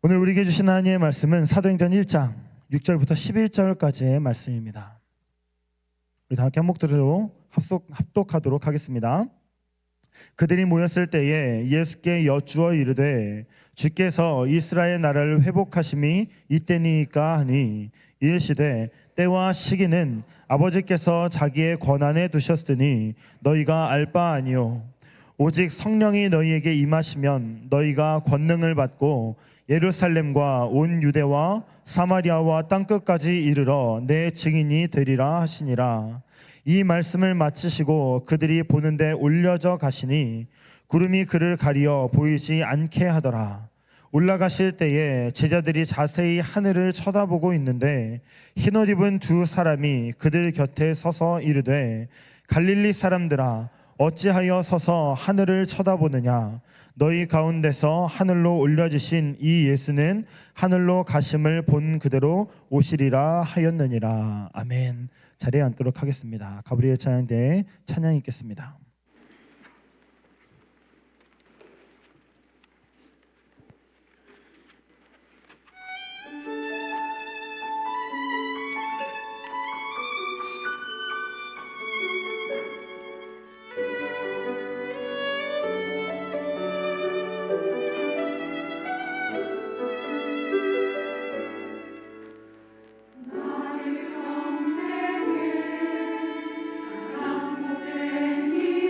오늘 우리에게 주신 하나님의 말씀은 사도행전 1장 6절부터 11절까지의 말씀입니다. 우리 다 함께 한 목소리로 합독하도록 하겠습니다. 그들이 모였을 때에 예수께 여쭈어 이르되 주께서 이스라엘 나라를 회복하심이 이때니까 하니 이르시되 때와 시기는 아버지께서 자기의 권한에 두셨으니 너희가 알 바 아니요 오직 성령이 너희에게 임하시면 너희가 권능을 받고 예루살렘과 온 유대와 사마리아와 땅끝까지 이르러 내 증인이 되리라 하시니라. 이 말씀을 마치시고 그들이 보는데 올려져 가시니 구름이 그를 가리어 보이지 않게 하더라. 올라가실 때에 제자들이 자세히 하늘을 쳐다보고 있는데 흰옷 입은 두 사람이 그들 곁에 서서 이르되 갈릴리 사람들아 어찌하여 서서 하늘을 쳐다보느냐. 너희 가운데서 하늘로 올려지신 이 예수는 하늘로 가심을 본 그대로 오시리라 하였느니라. 아멘. 자리에 앉도록 하겠습니다. 가브리엘 찬양대에 찬양 있겠습니다. 나의 평생에 가장 복된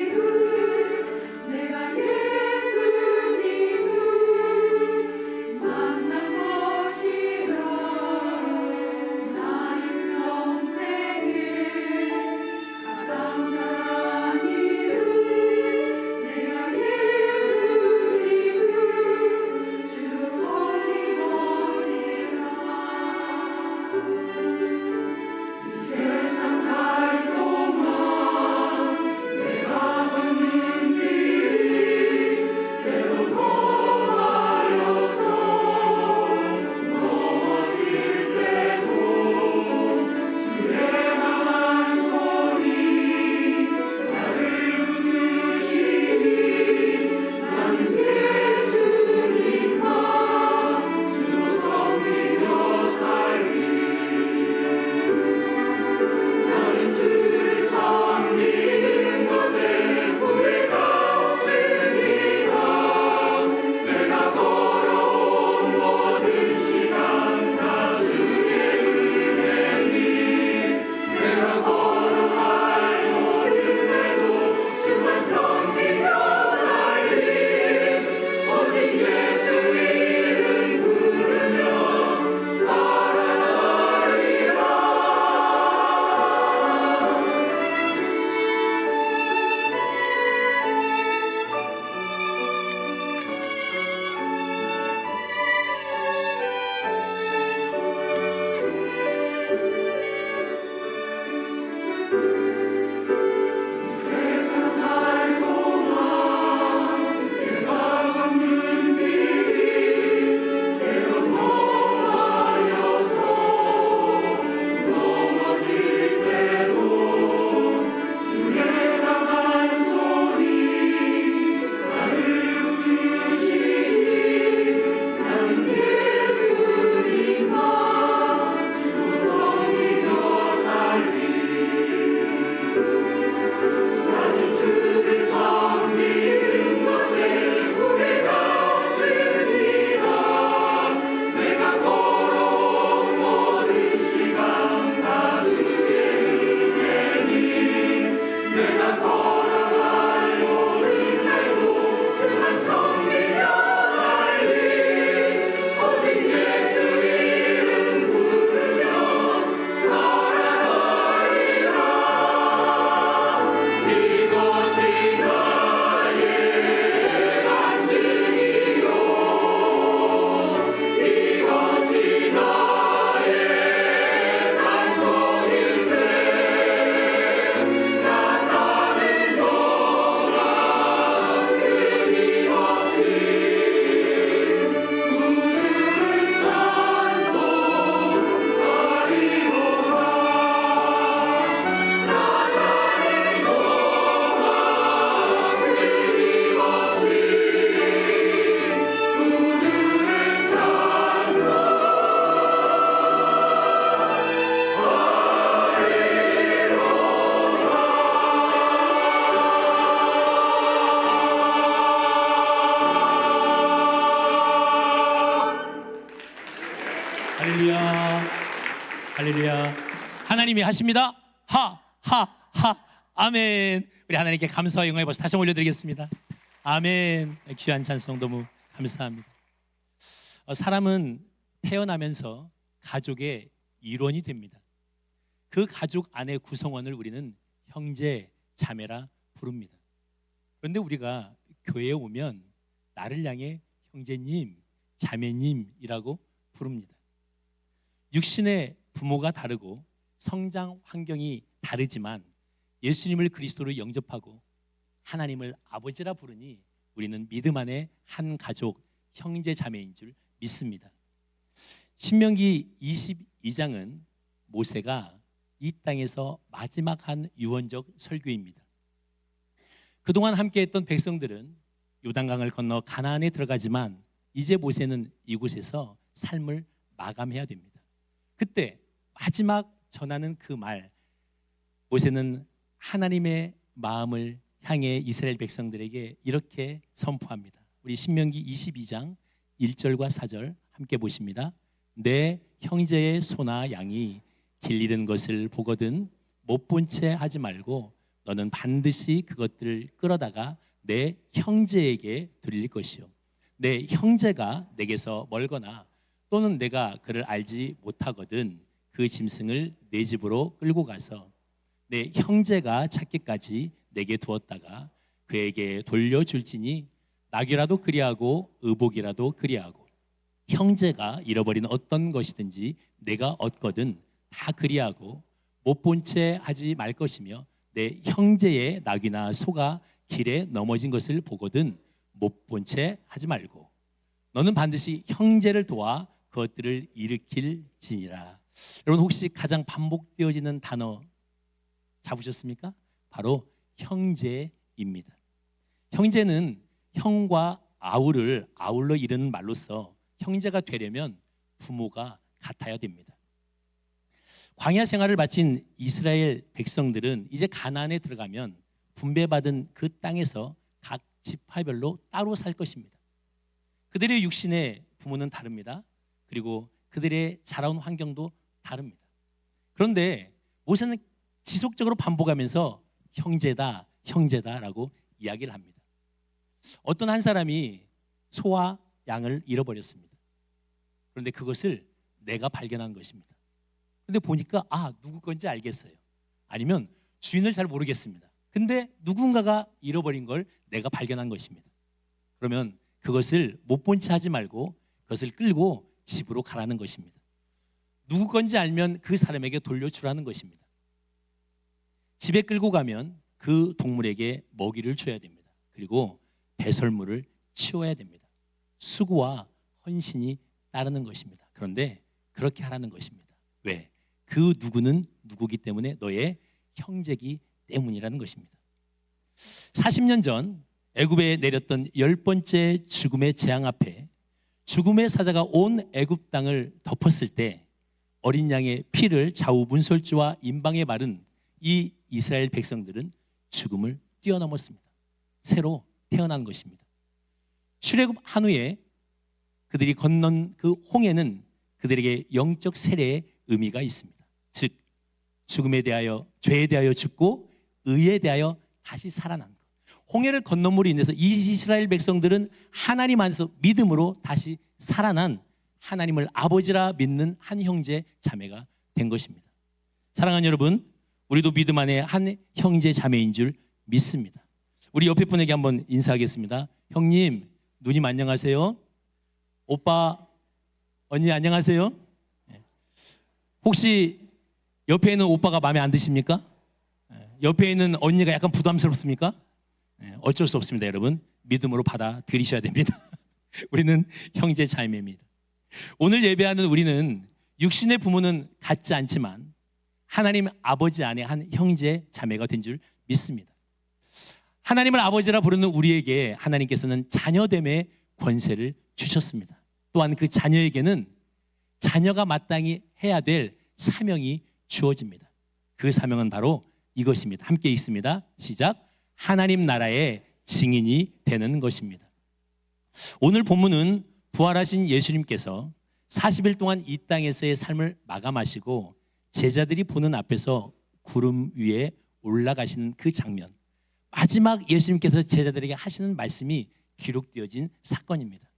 할렐루야. 하나님이 하십니다. 아멘. 우리 하나님께 감사와 영광의 박수 다시 올려드리겠습니다. 아멘. 귀한 찬송 너무 감사합니다. 사람은 태어나면서 가족의 일원이 됩니다. 그 가족 안의 구성원을 우리는 형제, 자매라 부릅니다. 그런데 우리가 교회에 오면 나를 향해 형제님, 자매님이라고 부릅니다. 육신의 부모가 다르고 성장 환경이 다르지만 예수님을 그리스도로 영접하고 하나님을 아버지라 부르니 우리는 믿음 안에 한 가족, 형제, 자매인 줄 믿습니다. 신명기 22장은 모세가 이 땅에서 마지막 한 유언적 설교입니다. 그동안 함께했던 백성들은 요단강을 건너 가나안에 들어가지만 이제 모세는 이곳에서 삶을 마감해야 됩니다. 그때 마지막 전하는 그 말, 모세는 하나님의 마음을 향해 이스라엘 백성들에게 이렇게 선포합니다. 우리 신명기 22장 1절과 4절 함께 보십니다. 내 형제의 소나 양이 길 잃은 것을 보거든 못 본 채 하지 말고 너는 반드시 그것들을 끌어다가 내 형제에게 드릴 것이요. 내 형제가 내게서 멀거나 또는 내가 그를 알지 못하거든 그 짐승을 내 집으로 끌고 가서 내 형제가 찾기까지 내게 두었다가 그에게 돌려줄지니 낙이라도 그리하고 의복이라도 그리하고 형제가 잃어버린 어떤 것이든지 내가 얻거든 다 그리하고 못 본 채 하지 말 것이며 내 형제의 낙이나 소가 길에 넘어진 것을 보거든 못 본 채 하지 말고 너는 반드시 형제를 도와 그것들을 일으킬지니라. 여러분 혹시 가장 반복되어지는 단어 잡으셨습니까? 바로 형제입니다. 형제는 형과 아우를 아울러 이르는 말로서 형제가 되려면 부모가 같아야 됩니다. 광야 생활을 마친 이스라엘 백성들은 이제 가나안에 들어가면 분배받은 그 땅에서 각 지파별로 따로 살 것입니다. 그들의 육신의 부모는 다릅니다. 그리고 그들의 자라온 환경도 다릅니다. 그런데 모세는 지속적으로 반복하면서 형제다, 형제다라고 이야기를 합니다. 어떤 한 사람이 소와 양을 잃어버렸습니다. 그런데 그것을 내가 발견한 것입니다. 그런데 보니까 누구 건지 알겠어요. 아니면 주인을 잘 모르겠습니다. 근데 누군가가 잃어버린 걸 내가 발견한 것입니다. 그러면 그것을 못 본 채 하지 말고 그것을 끌고 집으로 가라는 것입니다. 누구 건지 알면 그 사람에게 돌려주라는 것입니다. 집에 끌고 가면 그 동물에게 먹이를 줘야 됩니다. 그리고 배설물을 치워야 됩니다. 수고와 헌신이 따르는 것입니다. 그런데 그렇게 하라는 것입니다. 왜? 그 누구는 누구기 때문에 너의 형제기 때문이라는 것입니다. 40년 전 애굽에 내렸던 10번째 죽음의 재앙 앞에 죽음의 사자가 온 애굽 땅을 덮었을 때 어린 양의 피를 좌우 문설주와 임방에 바른 이 이스라엘 백성들은 죽음을 뛰어넘었습니다. 새로 태어난 것입니다. 출애굽 한 후에 그들이 건넌 그 홍해는 그들에게 영적 세례의 의미가 있습니다. 즉 죽음에 대하여, 죄에 대하여 죽고 의에 대하여 다시 살아난 것. 홍해를 건너므로 인해서 이스라엘 백성들은 하나님 안에서 믿음으로 다시 살아난 하나님을 아버지라 믿는 한 형제 자매가 된 것입니다. 사랑하는 여러분, 우리도 믿음 안에 한 형제 자매인 줄 믿습니다. 우리 옆에 분에게 한번 인사하겠습니다. 형님, 누님 안녕하세요. 오빠, 언니 안녕하세요. 혹시 옆에 있는 오빠가 마음에 안 드십니까? 옆에 있는 언니가 약간 부담스럽습니까? 어쩔 수 없습니다, 여러분. 믿음으로 받아들이셔야 됩니다. 우리는 형제 자매입니다. 오늘 예배하는 우리는 육신의 부모는 같지 않지만 하나님 아버지 안에 한 형제 자매가 된 줄 믿습니다. 하나님을 아버지라 부르는 우리에게 하나님께서는 자녀됨의 권세를 주셨습니다. 또한 그 자녀에게는 자녀가 마땅히 해야 될 사명이 주어집니다. 그 사명은 바로 이것입니다. 함께 있습니다. 시작. 하나님 나라의 증인이 되는 것입니다. 오늘 본문은 부활하신 예수님께서 40일 동안 이 땅에서의 삶을 마감하시고 제자들이 보는 앞에서 구름 위에 올라가시는 그 장면, 마지막 예수님께서 제자들에게 하시는 말씀이 기록되어진 사건입니다.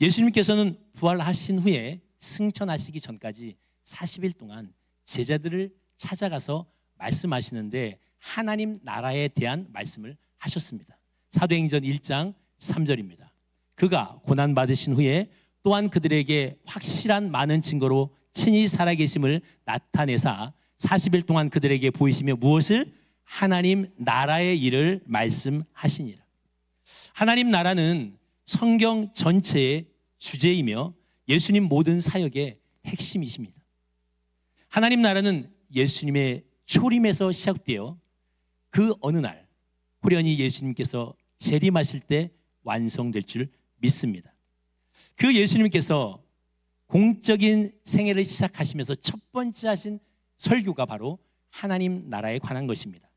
예수님께서는 부활하신 후에 승천하시기 전까지 40일 동안 제자들을 찾아가서 말씀하시는데 하나님 나라에 대한 말씀을 하셨습니다. 사도행전 1장 3절입니다. 그가 고난 받으신 후에 또한 그들에게 확실한 많은 증거로 친히 살아계심을 나타내사 40일 동안 그들에게 보이시며 무엇을? 하나님 나라의 일을 말씀하시니라. 하나님 나라는 성경 전체의 주제이며 예수님 모든 사역의 핵심이십니다. 하나님 나라는 예수님의 초림에서 시작되어 그 어느 날 호련히 예수님께서 재림하실 때 완성될 줄 믿습니다. 그 예수님께서 공적인 생애를 시작하시면서 첫 번째 하신 설교가 바로 하나님 나라에 관한 것입니다.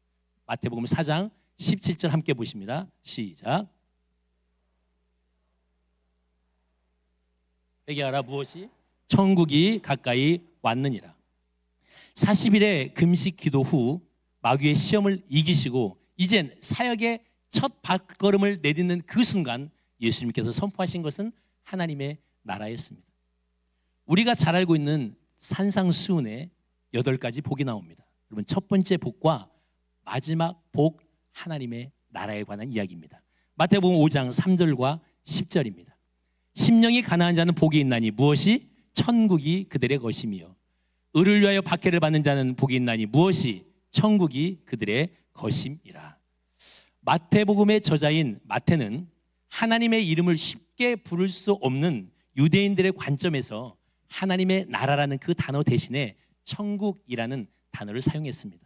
마태복음 4장 17절 함께 보십니다. 시작. 회개하라 무엇이? 천국이 가까이 왔느니라. 40일의 금식 기도 후 마귀의 시험을 이기시고 이젠 사역의 첫 발걸음을 내딛는 그 순간 예수님께서 선포하신 것은 하나님의 나라였습니다. 우리가 잘 알고 있는 산상수훈에 8가지 복이 나옵니다. 여러분, 첫 번째 복과 마지막 복, 하나님의 나라에 관한 이야기입니다. 마태복음 5장 3절과 10절입니다. 심령이 가난한 자는 복이 있나니 무엇이? 천국이 그들의 것이며 의를 위하여 박해를 받는 자는 복이 있나니 무엇이? 천국이 그들의 것임이라. 마태복음의 저자인 마태는 하나님의 이름을 쉽게 부를 수 없는 유대인들의 관점에서 하나님의 나라라는 그 단어 대신에 천국이라는 단어를 사용했습니다.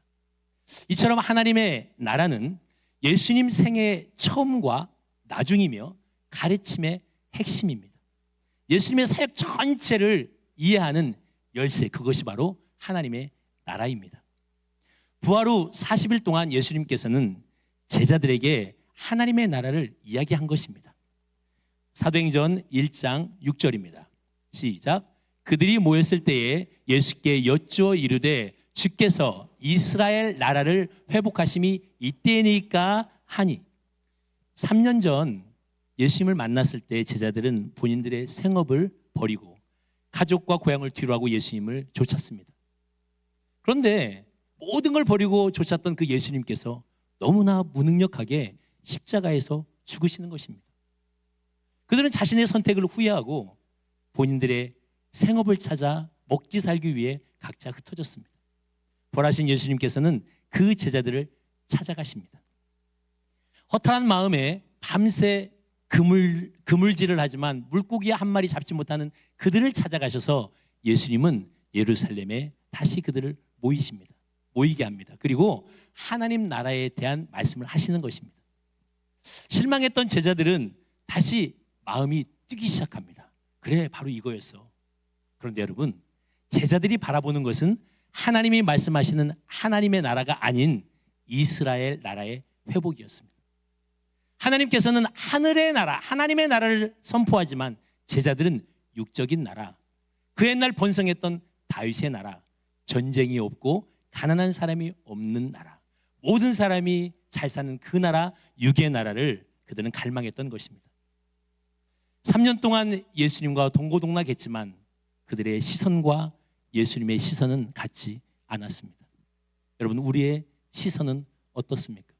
이처럼 하나님의 나라는 예수님 생애의 처음과 나중이며 가르침의 핵심입니다. 예수님의 사역 전체를 이해하는 열쇠, 그것이 바로 하나님의 나라입니다. 부활 후 40일 동안 예수님께서는 제자들에게 하나님의 나라를 이야기한 것입니다. 사도행전 1장 6절입니다. 시작. 그들이 모였을 때에 예수께 여쭈어 이르되 주께서 이스라엘 나라를 회복하심이 이때니까 하니. 3년 전 예수님을 만났을 때 제자들은 본인들의 생업을 버리고 가족과 고향을 뒤로하고 예수님을 쫓았습니다. 그런데 모든 걸 버리고 쫓았던 그 예수님께서 너무나 무능력하게 십자가에서 죽으시는 것입니다. 그들은 자신의 선택을 후회하고 본인들의 생업을 찾아 먹기 살기 위해 각자 흩어졌습니다. 부활하신 예수님께서는 그 제자들을 찾아가십니다. 허탈한 마음에 밤새 그물질을 하지만 물고기 한 마리 잡지 못하는 그들을 찾아가셔서 예수님은 예루살렘에 다시 그들을 모이게 합니다. 그리고 하나님 나라에 대한 말씀을 하시는 것입니다. 실망했던 제자들은 다시 마음이 뜨기 시작합니다. 그래, 바로 이거였어. 그런데 여러분, 제자들이 바라보는 것은 하나님이 말씀하시는 하나님의 나라가 아닌 이스라엘 나라의 회복이었습니다. 하나님께서는 하늘의 나라, 하나님의 나라를 선포하지만 제자들은 육적인 나라, 그 옛날 번성했던 다윗의 나라, 전쟁이 없고 가난한 사람이 없는 나라, 모든 사람이 잘 사는 그 나라, 육의 나라를 그들은 갈망했던 것입니다. 3년 동안 예수님과 동고동락했지만 그들의 시선과 예수님의 시선은 같지 않았습니다. 여러분, 우리의 시선은 어떻습니까?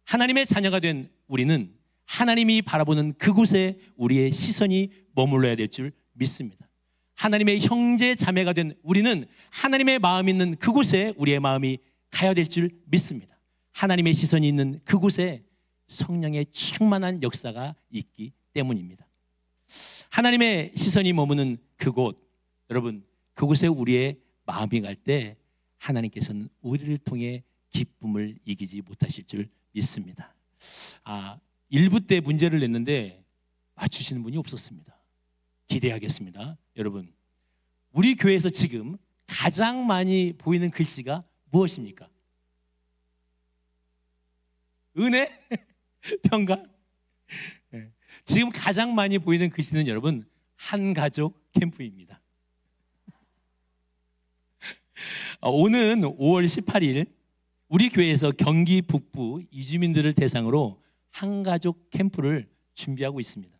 하나님의 자녀가 된 우리는 하나님이 바라보는 그곳에 우리의 시선이 머물러야 될 줄 믿습니다. 하나님의 형제 자매가 된 우리는 하나님의 마음이 있는 그곳에 우리의 마음이 가야 될 줄 믿습니다. 하나님의 시선이 있는 그곳에 성령의 충만한 역사가 있기 때문입니다. 하나님의 시선이 머무는 그곳, 여러분, 그곳에 우리의 마음이 갈 때 하나님께서는 우리를 통해 기쁨을 이기지 못하실 줄 믿습니다. 1부 때 문제를 냈는데 맞추시는 분이 없었습니다. 기대하겠습니다. 여러분, 우리 교회에서 지금 가장 많이 보이는 글씨가 무엇입니까? 은혜? 평강? 네. 지금 가장 많이 보이는 글씨는 여러분, 한가족 캠프입니다. 오는 5월 18일 우리 교회에서 경기 북부 이주민들을 대상으로 한가족 캠프를 준비하고 있습니다.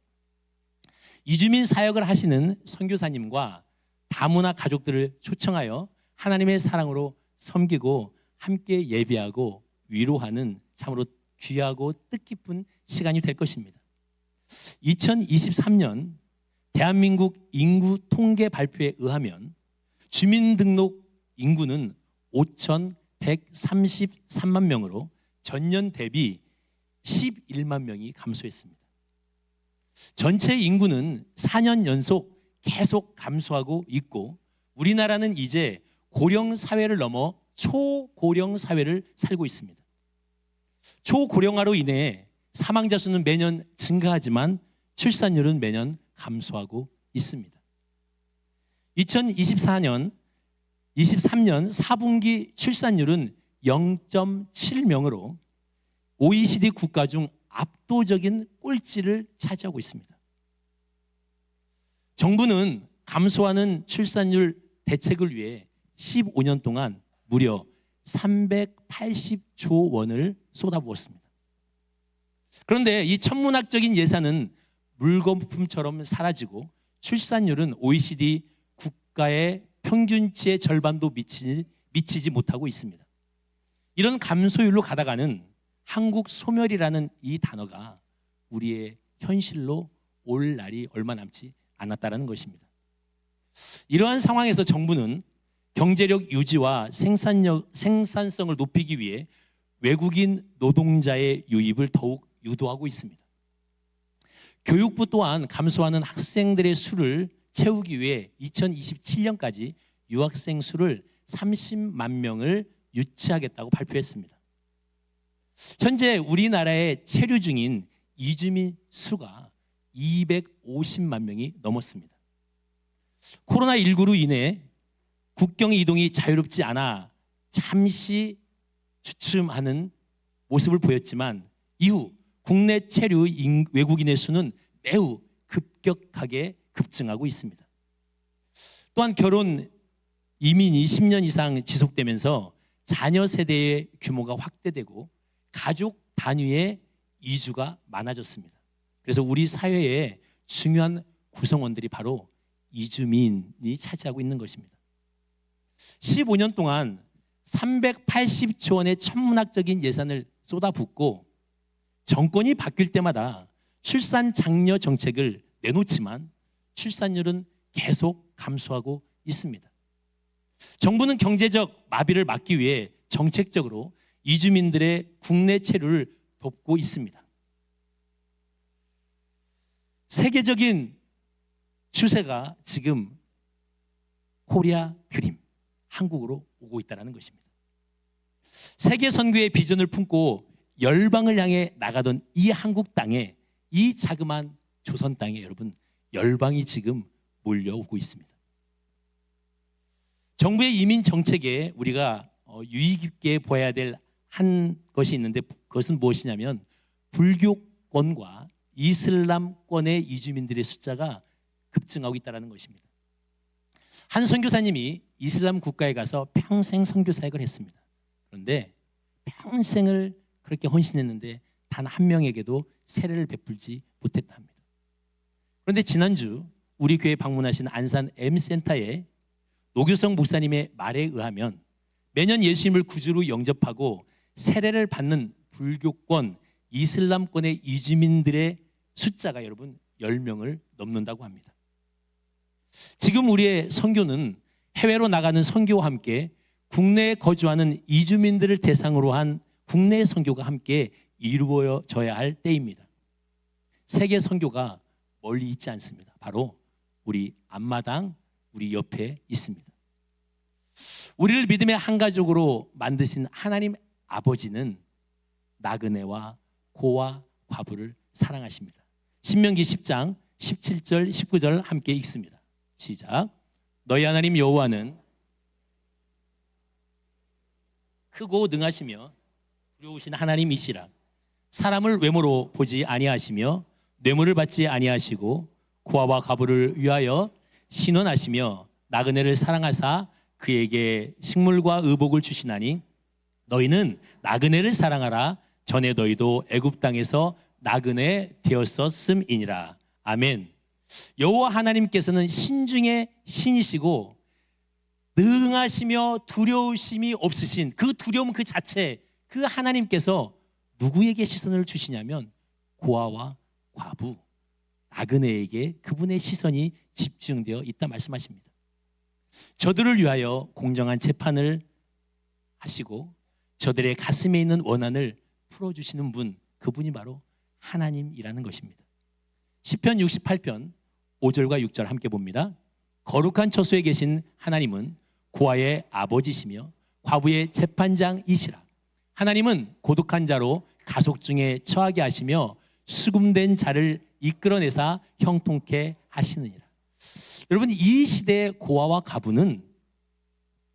이주민 사역을 하시는 선교사님과 다문화 가족들을 초청하여 하나님의 사랑으로 섬기고 함께 예배하고 위로하는 참으로 귀하고 뜻깊은 시간이 될 것입니다. 2023년 대한민국 인구 통계 발표에 의하면 주민등록 인구는 5,133만 명으로 전년 대비 11만 명이 감소했습니다. 전체 인구는 4년 연속 계속 감소하고 있고 우리나라는 이제 고령 사회를 넘어 초고령 사회를 살고 있습니다. 초고령화로 인해 사망자 수는 매년 증가하지만 출산율은 매년 감소하고 있습니다. 2023년 4분기 출산율은 0.7명으로 OECD 국가 중 압도적인 꼴찌를 차지하고 있습니다. 정부는 감소하는 출산율 대책을 위해 15년 동안 무려 380조 원을 쏟아부었습니다. 그런데 이 천문학적인 예산은 물거품처럼 사라지고 출산율은 OECD 국가의 평균치의 절반도 미치지 못하고 있습니다. 이런 감소율로 가다가는 한국 소멸이라는 이 단어가 우리의 현실로 올 날이 얼마 남지 않았다는 것입니다. 이러한 상황에서 정부는 경제력 유지와 생산성을 높이기 위해 외국인 노동자의 유입을 더욱 유도하고 있습니다. 교육부 또한 감소하는 학생들의 수를 채우기 위해 2027년까지 유학생 수를 30만 명을 유치하겠다고 발표했습니다. 현재 우리나라에 체류 중인 이주민 수가 250만 명이 넘었습니다. 코로나19로 인해 국경 이동이 자유롭지 않아 잠시 주춤하는 모습을 보였지만 이후 국내 체류 외국인의 수는 매우 급격하게 급증하고 있습니다. 또한 결혼 이민이 10년 이상 지속되면서 자녀 세대의 규모가 확대되고 가족 단위의 이주가 많아졌습니다. 그래서 우리 사회의 중요한 구성원들이 바로 이주민이 차지하고 있는 것입니다. 15년 동안 380조 원의 천문학적인 예산을 쏟아붓고 정권이 바뀔 때마다 출산 장려 정책을 내놓지만 출산율은 계속 감소하고 있습니다. 정부는 경제적 마비를 막기 위해 정책적으로 이주민들의 국내 체류를 돕고 있습니다. 세계적인 추세가 지금 코리아 드림, 한국으로 오고 있다는 것입니다. 세계 선교의 비전을 품고 열방을 향해 나가던 이 한국 땅에, 이 자그마한 조선 땅에 여러분 열방이 지금 몰려오고 있습니다. 정부의 이민 정책에 우리가 유의 깊게 보아야 될 한 것이 있는데 그것은 무엇이냐면 불교권과 이슬람권의 이주민들의 숫자가 급증하고 있다는 것입니다. 한 선교사님이 이슬람 국가에 가서 평생 선교 사역을 했습니다. 그런데 평생을 그렇게 헌신했는데 단 한 명에게도 세례를 베풀지 못했다 합니다. 그런데 지난주 우리 교회 방문하신 안산 M센터의 노규성 목사님의 말에 의하면 매년 예수님을 구주로 영접하고 세례를 받는 불교권, 이슬람권의 이주민들의 숫자가 여러분 10명을 넘는다고 합니다. 지금 우리의 선교는 해외로 나가는 선교와 함께 국내에 거주하는 이주민들을 대상으로 한 국내 선교가 함께 이루어져야 할 때입니다. 세계 선교가 멀리 있지 않습니다. 바로 우리 앞마당, 우리 옆에 있습니다. 우리를 믿음의 한 가족으로 만드신 하나님 아버지는 나그네와 고와 과부를 사랑하십니다. 신명기 10장 17절 19절 함께 읽습니다. 시작. 너희 하나님 여호와는 크고 능하시며 두려우신 하나님이시라. 사람을 외모로 보지 아니하시며 뇌물을 받지 아니하시고 고아와 과부를 위하여 신원하시며 나그네를 사랑하사 그에게 식물과 의복을 주시나니 너희는 나그네를 사랑하라. 전에 너희도 애굽 땅에서 나그네 되었었음이니라. 아멘. 여호와 하나님께서는 신중의 신이시고 능하시며 두려우심이 없으신 그 두려움 그 자체, 그 하나님께서 누구에게 시선을 주시냐면 고아와 과부, 나그네에게 그분의 시선이 집중되어 있다 말씀하십니다. 저들을 위하여 공정한 재판을 하시고 저들의 가슴에 있는 원한을 풀어주시는 분, 그분이 바로 하나님이라는 것입니다. 시편 68편 5절과 6절 함께 봅니다. 거룩한 처소에 계신 하나님은 고아의 아버지시며 과부의 재판장이시라. 하나님은 고독한 자로 가속 중에 처하게 하시며 수금된 자를 이끌어내사 형통케 하시느니라. 여러분, 이 시대의 고아와 과부는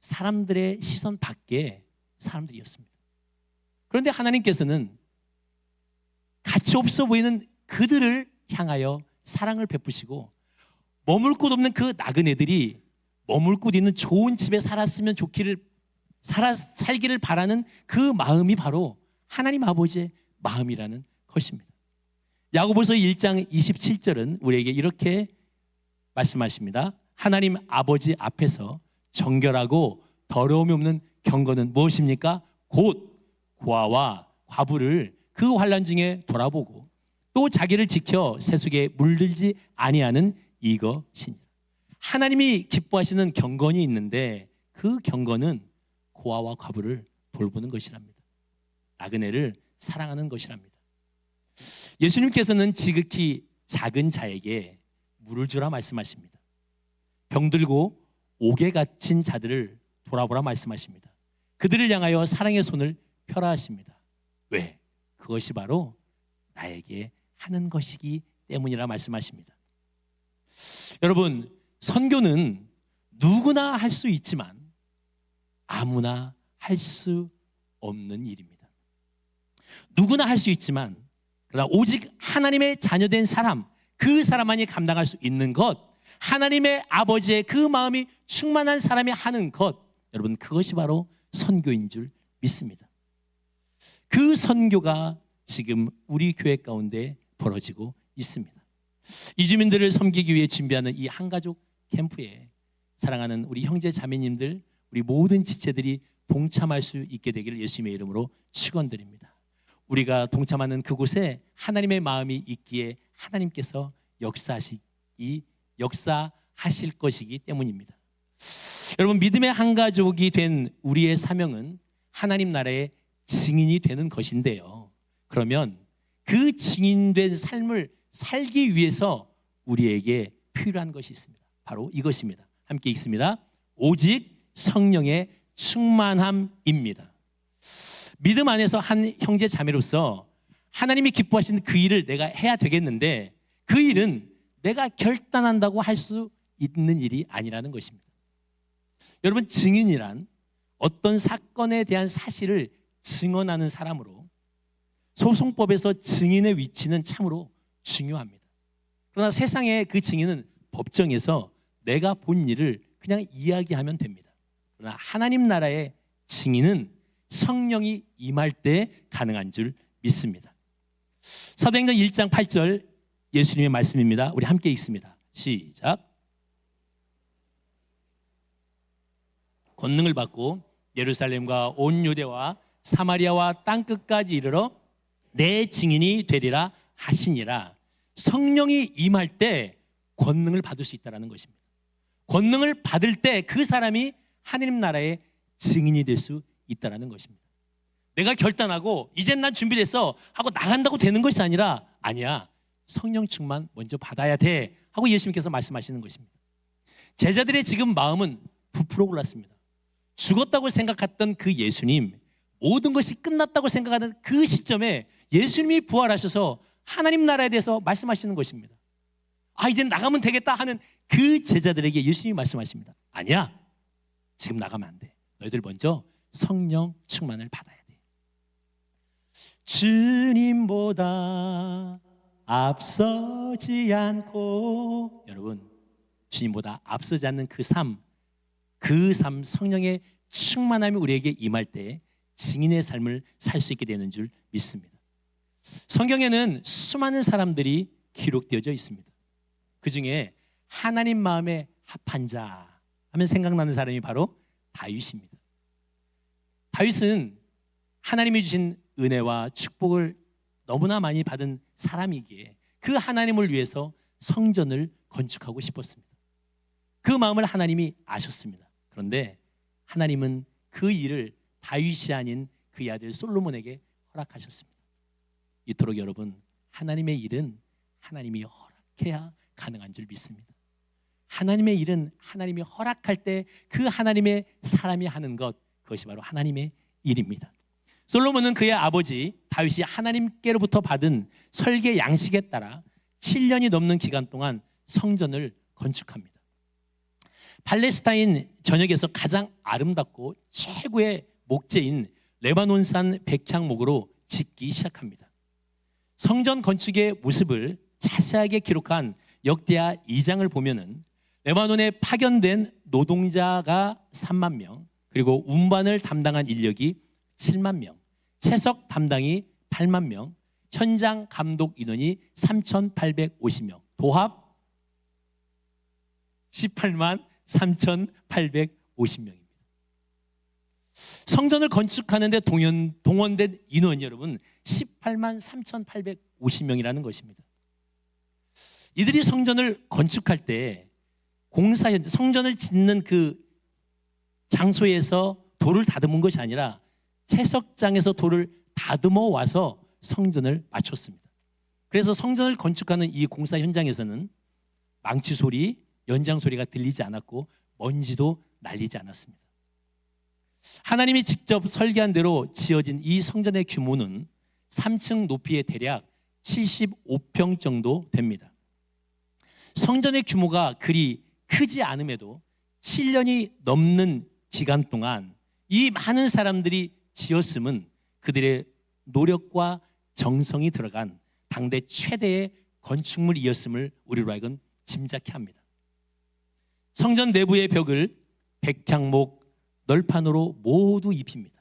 사람들의 시선 밖에 사람들이었습니다. 그런데 하나님께서는 가치 없어 보이는 그들을 향하여 사랑을 베푸시고 머물 곳 없는 그 나그네들이 머물 곳 있는 좋은 집에 살았으면 살기를 바라는 그 마음이 바로 하나님 아버지의 마음이라는 것입니다. 야고보서 1장 27절은 우리에게 이렇게 말씀하십니다. 하나님 아버지 앞에서 정결하고 더러움이 없는 경건은 무엇입니까? 곧 고아와 과부를 그 환난 중에 돌아보고 또 자기를 지켜 세속에 물들지 아니하는 이것이니라. 하나님이 기뻐하시는 경건이 있는데 그 경건은 고아와 과부를 돌보는 것이랍니다. 나그네를 사랑하는 것이랍니다. 예수님께서는 지극히 작은 자에게 물을 주라 말씀하십니다. 병들고 옥에 갇힌 자들을 돌아보라 말씀하십니다. 그들을 향하여 사랑의 손을 펴라 하십니다. 왜? 그것이 바로 나에게 하는 것이기 때문이라 말씀하십니다. 여러분, 선교는 누구나 할 수 있지만 아무나 할 수 없는 일입니다. 누구나 할 수 있지만 그러나 오직 하나님의 자녀된 사람, 그 사람만이 감당할 수 있는 것, 하나님의 아버지의 그 마음이 충만한 사람이 하는 것, 여러분, 그것이 바로 선교인 줄 믿습니다. 그 선교가 지금 우리 교회 가운데 벌어지고 있습니다. 이주민들을 섬기기 위해 준비하는 이 한가족 캠프에 사랑하는 우리 형제 자매님들, 우리 모든 지체들이 동참할 수 있게 되기를 예수님의 이름으로 축원드립니다. 우리가 동참하는 그곳에 하나님의 마음이 있기에 하나님께서 역사하실 것이기 때문입니다. 여러분, 믿음의 한가족이 된 우리의 사명은 하나님 나라의 증인이 되는 것인데요. 그러면 그 증인된 삶을 살기 위해서 우리에게 필요한 것이 있습니다. 바로 이것입니다. 함께 읽습니다. 오직 성령의 충만함입니다. 믿음 안에서 한 형제 자매로서 하나님이 기뻐하시는 그 일을 내가 해야 되겠는데 그 일은 내가 결단한다고 할 수 있는 일이 아니라는 것입니다. 여러분, 증인이란 어떤 사건에 대한 사실을 증언하는 사람으로 소송법에서 증인의 위치는 참으로 중요합니다. 그러나 세상의 그 증인은 법정에서 내가 본 일을 그냥 이야기하면 됩니다. 그러나 하나님 나라의 증인은 성령이 임할 때 가능한 줄 믿습니다. 사도행전 1장 8절 예수님의 말씀입니다. 우리 함께 읽습니다. 시작. 권능을 받고 예루살렘과 온 유대와 사마리아와 땅끝까지 이르러 내 증인이 되리라 하시니라. 성령이 임할 때 권능을 받을 수 있다는 것입니다. 권능을 받을 때 그 사람이 하나님 나라의 증인이 될 수 있다는 것입니다. 내가 결단하고 이젠 난 준비됐어 하고 나간다고 되는 것이 아니라 아니야, 성령 충만 먼저 받아야 돼 하고 예수님께서 말씀하시는 것입니다. 제자들의 지금 마음은 부풀어 올랐습니다. 죽었다고 생각했던 그 예수님, 모든 것이 끝났다고 생각하는 그 시점에 예수님이 부활하셔서 하나님 나라에 대해서 말씀하시는 것입니다. 아, 이제 나가면 되겠다 하는 그 제자들에게 예수님이 말씀하십니다. 아니야, 지금 나가면 안 돼. 너희들 먼저 성령 충만을 받아야 돼. 주님보다 앞서지 않고, 여러분, 주님보다 앞서지 않는 그 삶, 그 삶, 성령의 충만함이 우리에게 임할 때 증인의 삶을 살 수 있게 되는 줄 믿습니다. 성경에는 수많은 사람들이 기록되어져 있습니다. 그 중에 하나님 마음에 합한 자 하면 생각나는 사람이 바로 다윗입니다. 다윗은 하나님이 주신 은혜와 축복을 너무나 많이 받은 사람이기에 그 하나님을 위해서 성전을 건축하고 싶었습니다. 그 마음을 하나님이 아셨습니다. 그런데 하나님은 그 일을 다윗이 아닌 그의 아들 솔로몬에게 허락하셨습니다. 이토록 여러분, 하나님의 일은 하나님이 허락해야 가능한 줄 믿습니다. 하나님의 일은 하나님이 허락할 때 그 하나님의 사람이 하는 것, 그것이 바로 하나님의 일입니다. 솔로몬은 그의 아버지 다윗이 하나님께로부터 받은 설계 양식에 따라 7년이 넘는 기간 동안 성전을 건축합니다. 팔레스타인 전역에서 가장 아름답고 최고의 목재인 레바논산 백향목으로 짓기 시작합니다. 성전 건축의 모습을 자세하게 기록한 역대하 2장을 보면은 레바논에 파견된 노동자가 3만 명, 그리고 운반을 담당한 인력이 7만 명, 채석 담당이 8만 명, 현장 감독 인원이 3,850명, 도합 18만 3,850명입니다. 성전을 건축하는데 동원된 인원이 여러분 18만 3,850명이라는 것입니다. 이들이 성전을 건축할 때 공사 현장, 성전을 짓는 그 장소에서 돌을 다듬은 것이 아니라 채석장에서 돌을 다듬어 와서 성전을 마쳤습니다. 그래서 성전을 건축하는 이 공사 현장에서는 망치 소리, 연장 소리가 들리지 않았고 먼지도 날리지 않았습니다. 하나님이 직접 설계한 대로 지어진 이 성전의 규모는 3층 높이의 대략 75평 정도 됩니다. 성전의 규모가 그리 크지 않음에도 7년이 넘는 기간 동안 이 많은 사람들이 지었음은 그들의 노력과 정성이 들어간 당대 최대의 건축물이었음을 우리로 하여금 짐작케 합니다. 성전 내부의 벽을 백향목 널판으로 모두 입힙니다.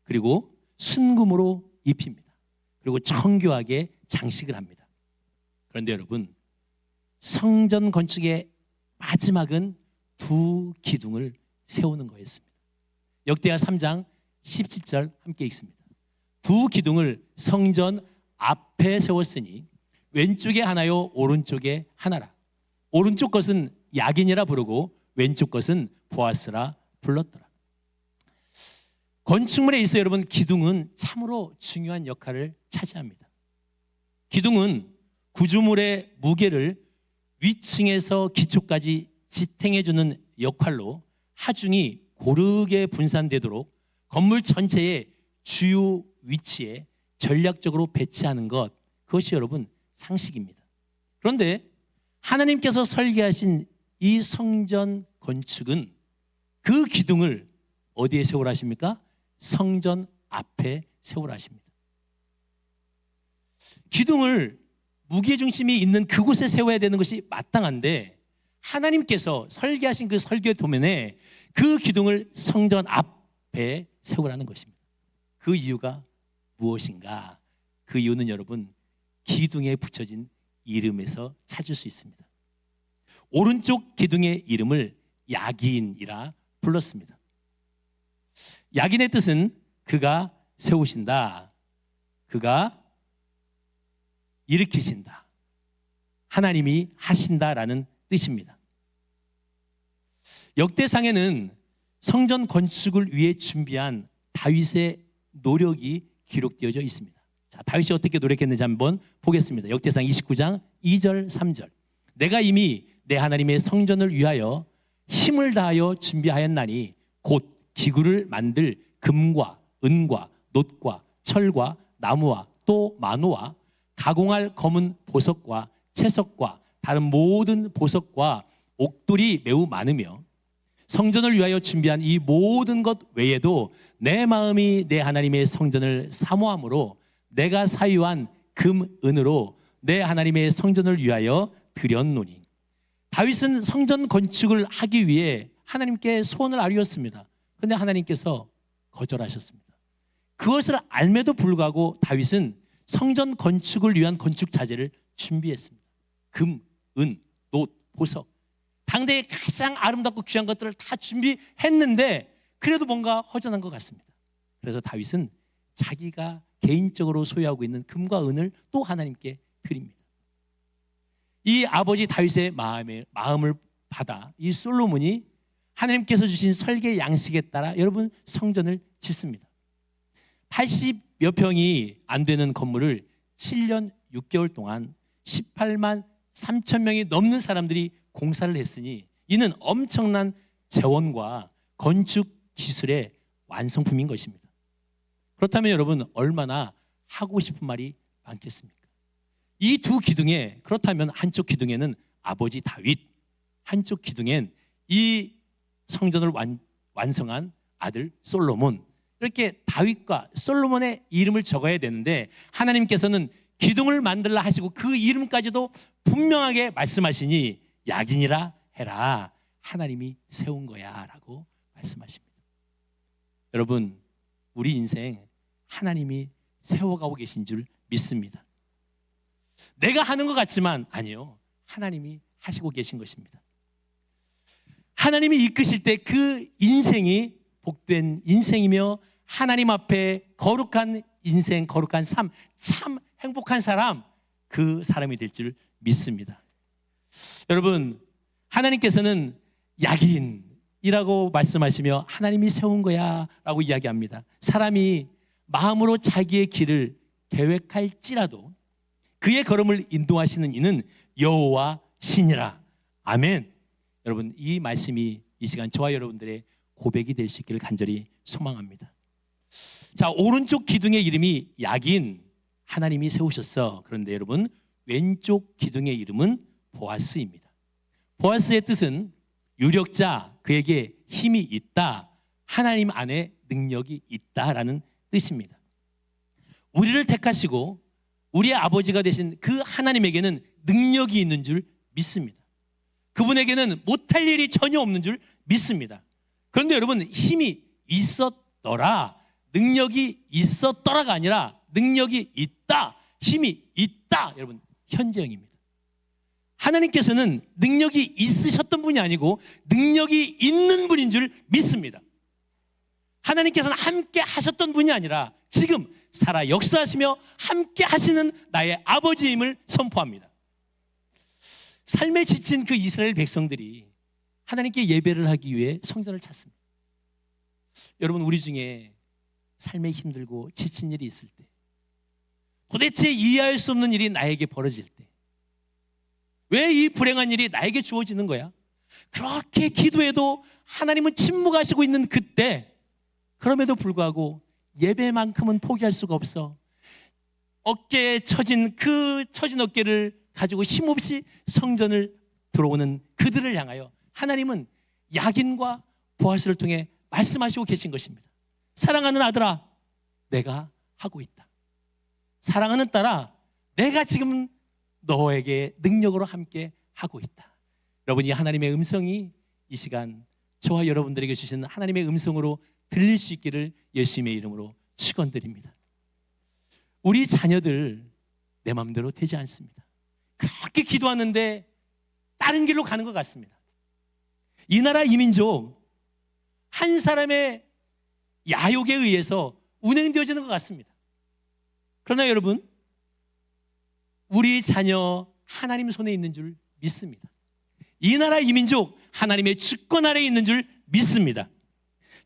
그리고 순금으로 입힙니다. 그리고 정교하게 장식을 합니다. 그런데 여러분, 성전 건축의 마지막은 두 기둥을 세우는 거였습니다. 역대하 3장 17절 함께 읽습니다. 두 기둥을 성전 앞에 세웠으니 왼쪽에 하나요 오른쪽에 하나라. 오른쪽 것은 야긴이라 부르고 왼쪽 것은 보아스라 불렀더라. 건축물에 있어 여러분, 기둥은 참으로 중요한 역할을 차지합니다. 기둥은 구조물의 무게를 위층에서 기초까지 지탱해주는 역할로 하중이 고르게 분산되도록 건물 전체의 주요 위치에 전략적으로 배치하는 것, 그것이 여러분 상식입니다. 그런데 하나님께서 설계하신 이 성전 건축은 그 기둥을 어디에 세우라 하십니까? 성전 앞에 세우라 하십니다. 기둥을 무게중심이 있는 그곳에 세워야 되는 것이 마땅한데 하나님께서 설계하신 그 설계 도면에 그 기둥을 성전 앞에 세우라는 것입니다. 그 이유가 무엇인가? 그 이유는 여러분 기둥에 붙여진 이름에서 찾을 수 있습니다. 오른쪽 기둥의 이름을 야긴이라 불렀습니다. 야긴의 뜻은 그가 세우신다, 그가 일으키신다, 하나님이 하신다라는 뜻입니다. 역대상에는 성전 건축을 위해 준비한 다윗의 노력이 기록되어져 있습니다. 자, 다윗이 어떻게 노력했는지 한번 보겠습니다. 역대상 29장 2절 3절. 내가 이미 내 하나님의 성전을 위하여 힘을 다하여 준비하였나니 곧 기구를 만들 금과 은과 놋과 철과 나무와 또 마노와 가공할 검은 보석과 채석과 다른 모든 보석과 옥돌이 매우 많으며 성전을 위하여 준비한 이 모든 것 외에도 내 마음이 내 하나님의 성전을 사모함으로 내가 사유한 금, 은으로 내 하나님의 성전을 위하여 드렸노니. 다윗은 성전 건축을 하기 위해 하나님께 소원을 아뢰었습니다. 그런데 하나님께서 거절하셨습니다. 그것을 알매도 불구하고 다윗은 성전 건축을 위한 건축 자재를 준비했습니다. 금, 은, 놋, 보석, 당대의 가장 아름답고 귀한 것들을 다 준비했는데 그래도 뭔가 허전한 것 같습니다. 그래서 다윗은 자기가 개인적으로 소유하고 있는 금과 은을 또 하나님께 드립니다. 이 아버지 다윗의 마음을 받아 이 솔로몬이 하나님께서 주신 설계 양식에 따라 여러분 성전을 짓습니다. 80여 평이 안 되는 건물을 7년 6개월 동안 18만 3천 명이 넘는 사람들이 공사를 했으니 이는 엄청난 재원과 건축 기술의 완성품인 것입니다. 그렇다면 여러분 얼마나 하고 싶은 말이 많겠습니까? 이 두 기둥에 그렇다면 한쪽 기둥에는 아버지 다윗, 한쪽 기둥엔 이 성전을 완성한 아들 솔로몬, 이렇게 다윗과 솔로몬의 이름을 적어야 되는데 하나님께서는 기둥을 만들라 하시고 그 이름까지도 분명하게 말씀하시니 야긴이라 해라, 하나님이 세운 거야 라고 말씀하십니다. 여러분 우리 인생 하나님이 세워가고 계신 줄 믿습니다. 내가 하는 것 같지만 아니요, 하나님이 하시고 계신 것입니다. 하나님이 이끄실 때 그 인생이 복된 인생이며 하나님 앞에 거룩한 인생, 거룩한 삶, 참 행복한 사람, 그 사람이 될 줄 믿습니다. 여러분 하나님께서는 야긴이라고 말씀하시며 하나님이 세운 거야 라고 이야기합니다. 사람이 마음으로 자기의 길을 계획할지라도 그의 걸음을 인도하시는 이는 여호와 신이라. 아멘. 여러분 이 말씀이 이 시간 저와 여러분들의 고백이 될 수 있기를 간절히 소망합니다. 자, 오른쪽 기둥의 이름이 야긴, 하나님이 세우셨어. 그런데 여러분 왼쪽 기둥의 이름은 보아스입니다. 보아스의 뜻은 유력자, 그에게 힘이 있다, 하나님 안에 능력이 있다라는 뜻입니다. 우리를 택하시고 우리의 아버지가 되신 그 하나님에게는 능력이 있는 줄 믿습니다. 그분에게는 못할 일이 전혀 없는 줄 믿습니다. 그런데 여러분 힘이 있었더라, 능력이 있었더라가 아니라 능력이 있다, 힘이 있다. 여러분 현재형입니다. 하나님께서는 능력이 있으셨던 분이 아니고 능력이 있는 분인 줄 믿습니다. 하나님께서는 함께 하셨던 분이 아니라 지금 살아 역사하시며 함께 하시는 나의 아버지임을 선포합니다. 삶에 지친 그 이스라엘 백성들이 하나님께 예배를 하기 위해 성전을 찾습니다. 여러분 우리 중에 삶에 힘들고 지친 일이 있을 때, 도대체 이해할 수 없는 일이 나에게 벌어질 때, 왜 이 불행한 일이 나에게 주어지는 거야? 그렇게 기도해도 하나님은 침묵하시고 있는 그때, 그럼에도 불구하고 예배만큼은 포기할 수가 없어. 어깨에 처진 그 처진 어깨를 가지고 힘없이 성전을 들어오는 그들을 향하여 하나님은 야긴과 보아스를 통해 말씀하시고 계신 것입니다. 사랑하는 아들아, 내가 하고 있다. 사랑하는 딸아, 내가 지금 너에게 능력으로 함께 하고 있다. 여러분 이 하나님의 음성이 이 시간 저와 여러분들에게 주시는 하나님의 음성으로 들릴 수 있기를 예수님의 이름으로 축원드립니다. 우리 자녀들 내 마음대로 되지 않습니다. 그렇게 기도하는데 다른 길로 가는 것 같습니다. 이 나라 이 민족 한 사람의 야욕에 의해서 운행되어지는 것 같습니다. 그러나 여러분 우리 자녀 하나님 손에 있는 줄 믿습니다. 이 나라 이 민족 하나님의 주권 아래에 있는 줄 믿습니다.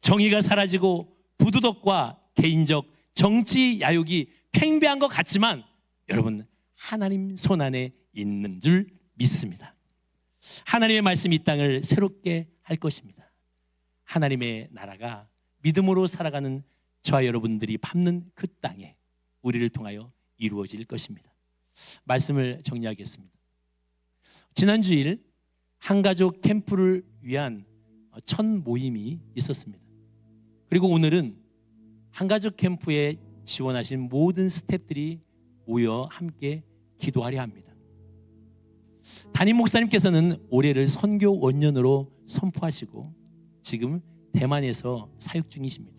정의가 사라지고 부도덕과 개인적 정치 야욕이 팽배한 것 같지만 여러분 하나님 손 안에 있는 줄 믿습니다. 하나님의 말씀이 이 땅을 새롭게 할 것입니다. 하나님의 나라가 믿음으로 살아가는 저와 여러분들이 밟는 그 땅에 우리를 통하여 이루어질 것입니다. 말씀을 정리하겠습니다. 지난 주일 한가족 캠프를 위한 첫 모임이 있었습니다. 그리고 오늘은 한가족 캠프에 지원하신 모든 스태프들이 모여 함께 기도하려 합니다. 담임 목사님께서는 올해를 선교 원년으로 선포하시고 지금 대만에서 사역 중이십니다.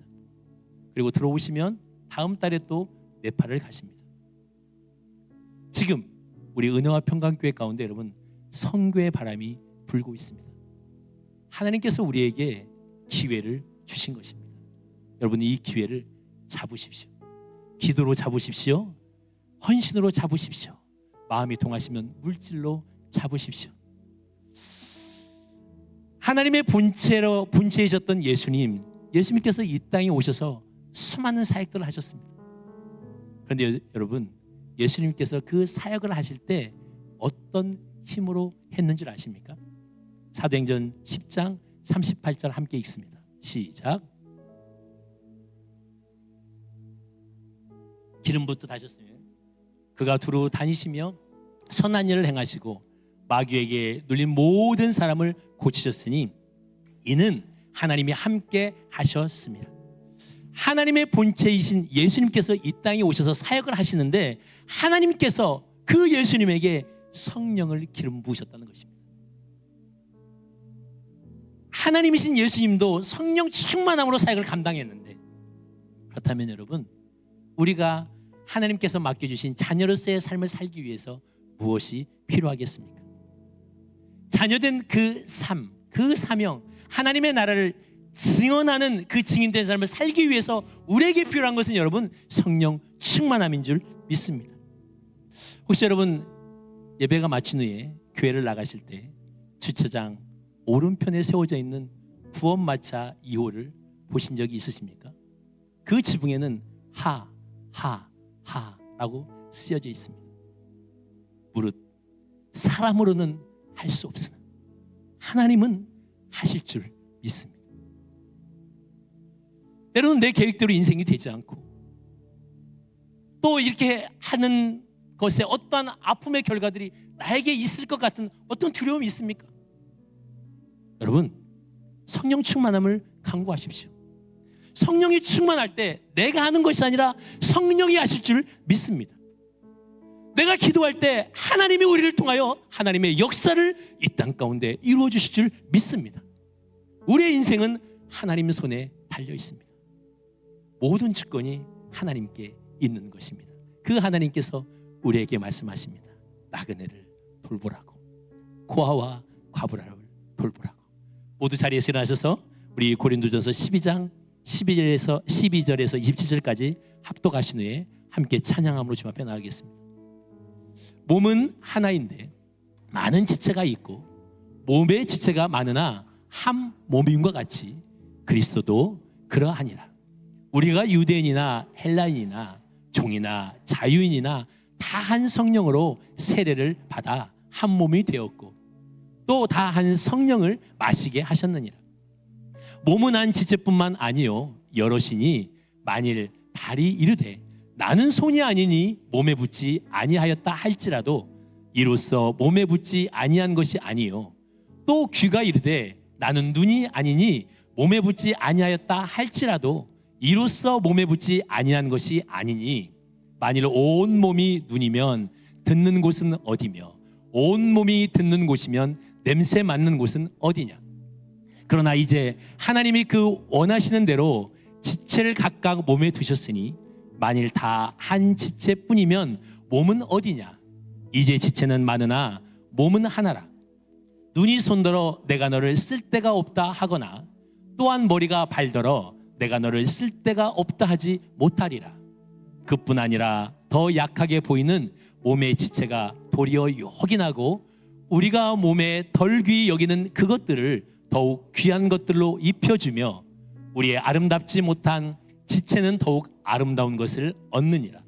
그리고 들어오시면 다음 달에 또 네팔을 가십니다. 지금 우리 은혜와 평강교회 가운데 여러분 선교의 바람이 불고 있습니다. 하나님께서 우리에게 기회를 주신 것입니다. 여러분 이 기회를 잡으십시오. 기도로 잡으십시오. 헌신으로 잡으십시오. 마음이 통하시면 물질로 잡으십시오. 하나님의 본체이셨던 예수님께서 이 땅에 오셔서 수많은 사역들을 하셨습니다. 그런데 여러분 예수님께서 그 사역을 하실 때 어떤 힘으로 했는 줄 아십니까? 사도행전 10장 38절 함께 읽습니다. 시작. 기름 붓듯 하셨어요. 그가 두루 다니시며 선한 일을 행하시고 마귀에게 눌린 모든 사람을 고치셨으니 이는 하나님이 함께 하셨습니다. 하나님의 본체이신 예수님께서 이 땅에 오셔서 사역을 하시는데 하나님께서 그 예수님에게 성령을 기름 부으셨다는 것입니다. 하나님이신 예수님도 성령 충만함으로 사역을 감당했는데 그렇다면 여러분 우리가 하나님께서 맡겨주신 자녀로서의 삶을 살기 위해서 무엇이 필요하겠습니까? 자녀된 그 삶, 그 사명, 하나님의 나라를 증언하는 그 증인된 삶을 살기 위해서 우리에게 필요한 것은 여러분 성령 충만함인 줄 믿습니다. 혹시 여러분 예배가 마친 후에 교회를 나가실 때 주차장 오른편에 세워져 있는 구원마차 2호를 보신 적이 있으십니까? 그 지붕에는 하라고 쓰여져 있습니다. 무릇 사람으로는 할 수 없으나 하나님은 하실 줄 믿습니다. 때로는 내 계획대로 인생이 되지 않고 또 이렇게 하는 것에 어떠한 아픔의 결과들이 나에게 있을 것 같은 어떤 두려움이 있습니까? 여러분 성령 충만함을 간구하십시오. 성령이 충만할 때 내가 하는 것이 아니라 성령이 하실 줄 믿습니다. 내가 기도할 때 하나님이 우리를 통하여 하나님의 역사를 이 땅 가운데 이루어 주실 줄 믿습니다. 우리의 인생은 하나님 손에 달려 있습니다. 모든 주권이 하나님께 있는 것입니다. 그 하나님께서 우리에게 말씀하십니다. 나그네를 돌보라고, 고아와 과부라를 돌보라고. 모두 자리에서 일어나셔서 우리 고린도전서 12장 12절에서 27절까지 합독하신 후에 함께 찬양함으로 주님 앞에 나가겠습니다. 몸은 하나인데 많은 지체가 있고 몸의 지체가 많으나 한 몸임과 같이 그리스도도 그러하니라. 우리가 유대인이나 헬라인이나 종이나 자유인이나 다 한 성령으로 세례를 받아 한 몸이 되었고 또 다 한 성령을 마시게 하셨느니라. 몸은 한 지체뿐만 아니요 여럿이니 만일 발이 이르되 나는 손이 아니니 몸에 붙지 아니하였다 할지라도 이로써 몸에 붙지 아니한 것이 아니요 또 귀가 이르되 나는 눈이 아니니 몸에 붙지 아니하였다 할지라도 이로써 몸에 붙지 아니한 것이 아니니 만일 온 몸이 눈이면 듣는 곳은 어디며 온 몸이 듣는 곳이면 냄새 맡는 곳은 어디냐. 그러나 이제 하나님이 그 원하시는 대로 지체를 각각 몸에 두셨으니 만일 다 한 지체뿐이면 몸은 어디냐. 이제 지체는 많으나 몸은 하나라. 눈이 손들어 내가 너를 쓸 데가 없다 하거나 또한 머리가 발더러 내가 너를 쓸 데가 없다 하지 못하리라. 그뿐 아니라 더 약하게 보이는 몸의 지체가 도리어 요긴하고 우리가 몸에 덜 귀히 여기는 그것들을 더욱 귀한 것들로 입혀주며 우리의 아름답지 못한 지체는 더욱 아름다운 것을 얻느니라.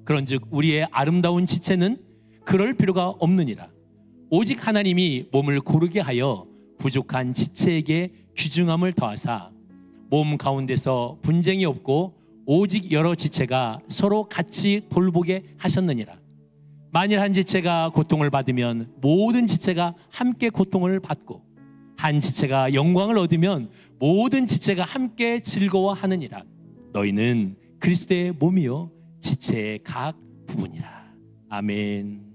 그런즉 우리의 아름다운 지체는 그럴 필요가 없느니라. 오직 하나님이 몸을 고르게 하여 부족한 지체에게 귀중함을 더하사 몸 가운데서 분쟁이 없고 오직 여러 지체가 서로 같이 돌보게 하셨느니라. 만일 한 지체가 고통을 받으면 모든 지체가 함께 고통을 받고 한 지체가 영광을 얻으면 모든 지체가 함께 즐거워하느니라. 너희는 그리스도의 몸이요 지체의 각 부분이라. 아멘.